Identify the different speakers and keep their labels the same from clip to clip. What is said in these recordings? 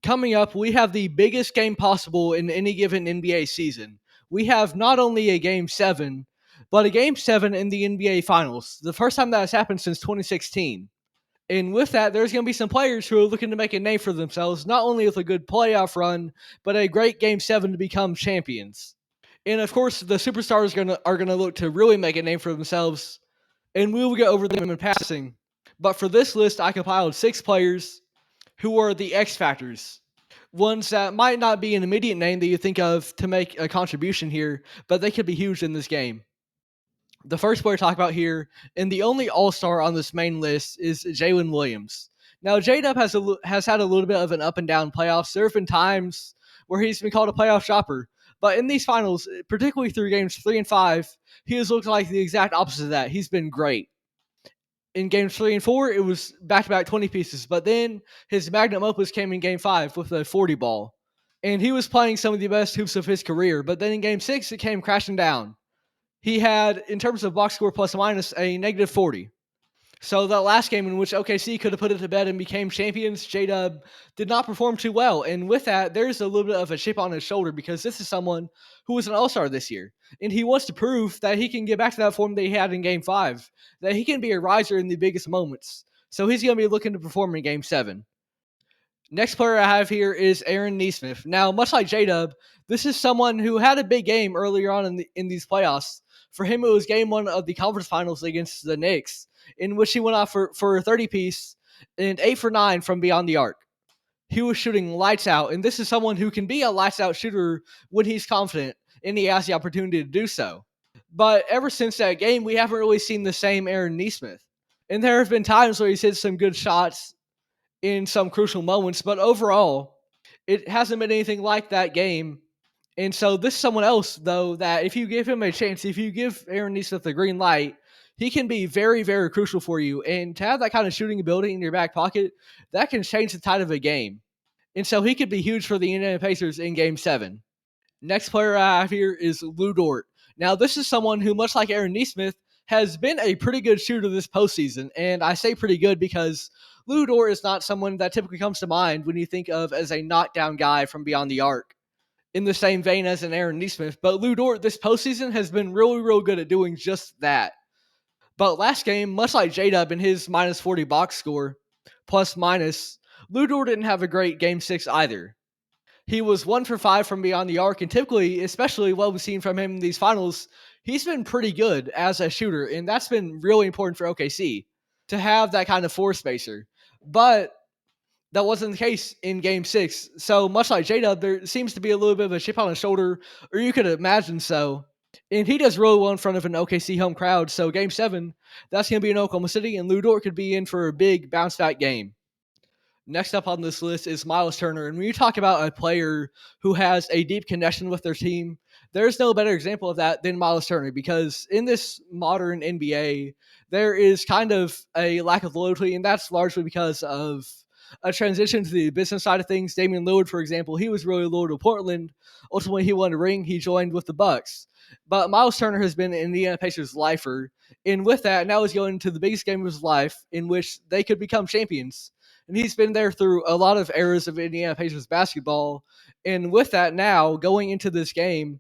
Speaker 1: coming up, we have the biggest game possible in any given NBA season. We have not only a Game 7, but a Game 7 in the NBA Finals. The first time that has happened since 2016. And with that, there's going to be some players who are looking to make a name for themselves, not only with a good playoff run, but a great Game 7 to become champions. And of course, the superstars are gonna look to really make a name for themselves, and we will get over them in passing. But for this list, I compiled 6 players who are the X Factors. Ones that might not be an immediate name that you think of to make a contribution here, but they could be huge in this game. The first player to talk about here, and the only All-Star on this main list, is Jaylen Williams. Now, J-Dub has had a little bit of an up and down playoffs. There have been times where he's been called a playoff shopper, but in these finals, particularly through games 3 and 5, he has looked like the exact opposite of that. He's been great. In games 3 and 4, it was back-to-back 20 pieces, but then his magnum opus came in game 5 with a 40 ball. And he was playing some of the best hoops of his career, but then in game 6, it came crashing down. He had, in terms of box score plus minus, a negative 40. So that last game in which OKC could have put it to bed and became champions, J-Dub did not perform too well. And with that, there's a little bit of a chip on his shoulder because this is someone who was an all-star this year. And he wants to prove that he can get back to that form that he had in Game 5, that he can be a riser in the biggest moments. So he's going to be looking to perform in Game 7. Next player I have here is Aaron Nesmith. Now, much like J-Dub, this is someone who had a big game earlier on in these playoffs. For him, it was game 1 of the conference finals against the Knicks, in which he went off for a 30-piece and 8 for 9 from beyond the arc. He was shooting lights out, and this is someone who can be a lights-out shooter when he's confident, and he has the opportunity to do so. But ever since that game, we haven't really seen the same Aaron Nesmith. And there have been times where he's hit some good shots in some crucial moments, but overall, it hasn't been anything like that game. And so this is someone else, though, that if you give him a chance, if you give Aaron Nesmith the green light, he can be very, very crucial for you. And to have that kind of shooting ability in your back pocket, that can change the tide of a game. And so he could be huge for the Indiana Pacers in Game 7. Next player I have here is Lu Dort. Now, this is someone who, much like Aaron Nesmith, has been a pretty good shooter this postseason. And I say pretty good because Lu Dort is not someone that typically comes to mind when you think of as a knockdown guy from beyond the arc, in the same vein as an Aaron Nesmith. But Lu Dort this postseason has been really, really good at doing just that. But last game, much like J-Dub in his minus 40 box score, plus minus, Lu Dort didn't have a great Game 6 either. He was 1 for 5 from beyond the arc, and typically, especially what we've seen from him in these finals, he's been pretty good as a shooter, and that's been really important for OKC, to have that kind of floor spacer. But that wasn't the case in Game 6. So much like J-Dub, there seems to be a little bit of a chip on his shoulder, or you could imagine so. And he does really well in front of an OKC home crowd. So Game 7, that's going to be in Oklahoma City, and Lu Dort could be in for a big bounce-back game. Next up on this list is Myles Turner. And when you talk about a player who has a deep connection with their team, there's no better example of that than Myles Turner, because in this modern NBA, there is kind of a lack of loyalty, and that's largely because of a transition to the business side of things. Damian Lillard, for example, he was really loyal to Portland. Ultimately, he won a ring. He joined with the Bucks. But Myles Turner has been an Indiana Pacers lifer. And with that, now he's going into the biggest game of his life in which they could become champions. And he's been there through a lot of eras of Indiana Pacers basketball. And with that, now going into this game,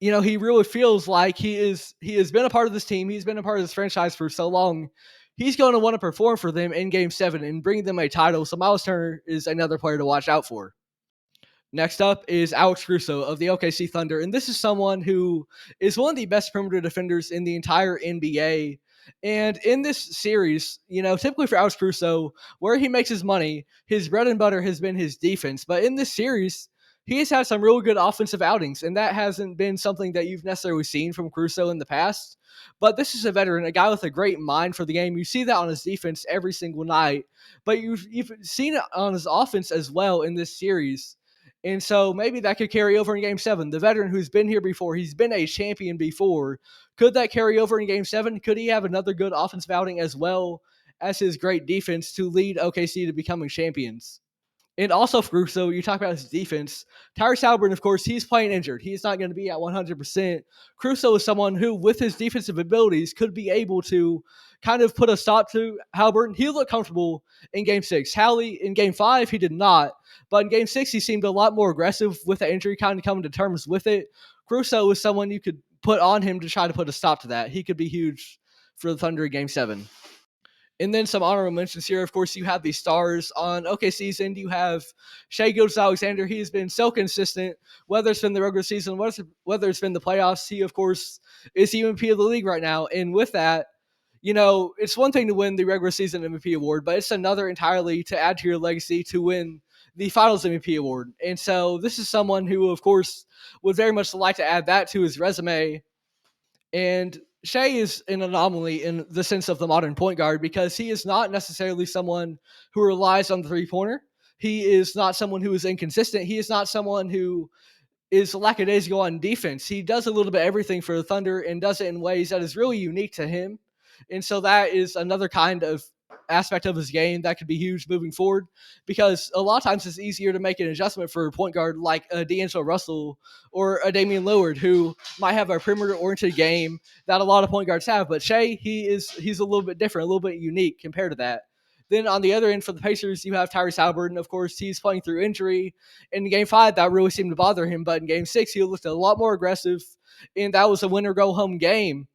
Speaker 1: you know, he really feels like he has been a part of this team. He's been a part of this franchise for so long. He's going to want to perform for them in Game 7 and bring them a title. So Myles Turner is another player to watch out for. Next up is Alex Caruso of the OKC Thunder. And this is someone who is one of the best perimeter defenders in the entire NBA. And in this series, you know, typically for Alex Caruso, where he makes his money, his bread and butter has been his defense. But in this series, he has had some real good offensive outings, and that hasn't been something that you've necessarily seen from Caruso in the past. But this is a veteran, a guy with a great mind for the game. You see that on his defense every single night, but you've seen it on his offense as well in this series. And so maybe that could carry over in Game 7. The veteran who's been here before, he's been a champion before. Could that carry over in Game 7? Could he have another good offensive outing as well as his great defense to lead OKC to becoming champions? And also for Caruso, you talk about his defense. Tyrese Haliburton, of course, he's playing injured. He's not going to be at 100%. Caruso is someone who, with his defensive abilities, could be able to kind of put a stop to Haliburton. He looked comfortable in Game 6. Hallie, in Game 5, he did not. But in Game 6, he seemed a lot more aggressive with the injury, kind of coming to terms with it. Caruso is someone you could put on him to try to put a stop to that. He could be huge for the Thunder in Game 7. And then some honorable mentions here. Of course, you have the stars on OKC's end. You have Shai Gilgeous-Alexander. He's been so consistent, whether it's been the regular season, whether it's been the playoffs. He, of course, is the MVP of the league right now. And with that, it's one thing to win the regular season MVP award, but it's another entirely to add to your legacy to win the Finals MVP award. And so this is someone who, of course, would very much like to add that to his resume. And Shai is an anomaly in the sense of the modern point guard because he is not necessarily someone who relies on the three-pointer. He is not someone who is inconsistent. He is not someone who is lackadaisical on defense. He does a little bit of everything for the Thunder and does it in ways that is really unique to him. And so that is another kind of aspect of his game that could be huge moving forward because a lot of times it's easier to make an adjustment for a point guard like a D'Angelo Russell or a Damian Lillard who might have a perimeter-oriented game that a lot of point guards have. But Shai, he's a little bit different, a little bit unique compared to that. Then on the other end for the Pacers, you have Tyrese Haliburton. Of course, he's playing through injury. In Game 5, that really seemed to bother him. But in Game 6, he looked a lot more aggressive, and that was a winner-go-home game.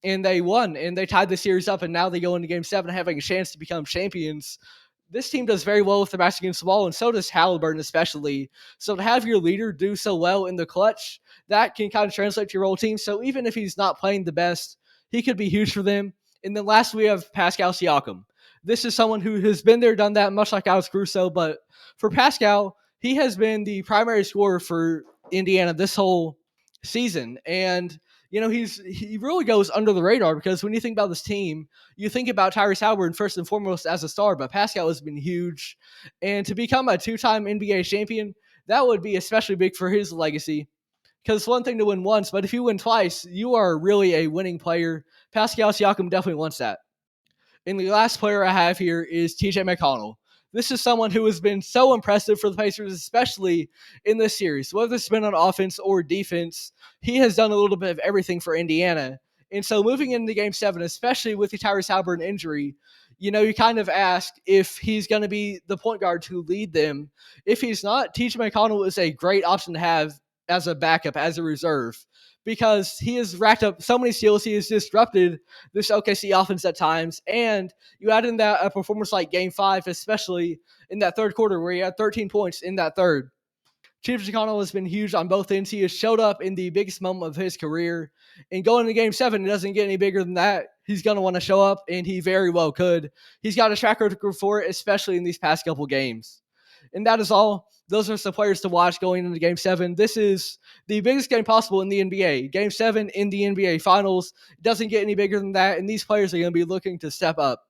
Speaker 1: And they won, and they tied the series up, and now they go into Game 7 having a chance to become champions. This team does very well with the backs against the wall, and so does Haliburton especially. So to have your leader do so well in the clutch, that can kind of translate to your whole team. So even if he's not playing the best, he could be huge for them. And then last we have Pascal Siakam. This is someone who has been there, done that, much like Alex Caruso. But for Pascal, he has been the primary scorer for Indiana this whole season. And he really goes under the radar because when you think about this team, you think about Tyrese Haliburton first and foremost as a star, but Pascal has been huge. And to become a two-time NBA champion, that would be especially big for his legacy. Because it's one thing to win once, but if you win twice, you are really a winning player. Pascal Siakam definitely wants that. And the last player I have here is TJ McConnell. This is someone who has been so impressive for the Pacers, especially in this series. Whether it's been on offense or defense, he has done a little bit of everything for Indiana. And so moving into Game 7, especially with the Tyrese Haliburton injury, you kind of ask if he's going to be the point guard to lead them. If he's not, TJ McConnell is a great option to have as a backup, as a reserve, because he has racked up so many steals. He has disrupted this OKC offense at times. And you add in that a performance like Game 5, especially in that third quarter where he had 13 points in that third. Chief McConnell has been huge on both ends. He has showed up in the biggest moment of his career. And going into Game 7, it doesn't get any bigger than that. He's going to want to show up, and he very well could. He's got a track record for it, especially in these past couple games. And that is all. Those are some players to watch going into Game 7. This is the biggest game possible in the NBA. Game 7 in the NBA Finals. It doesn't get any bigger than that, and these players are going to be looking to step up.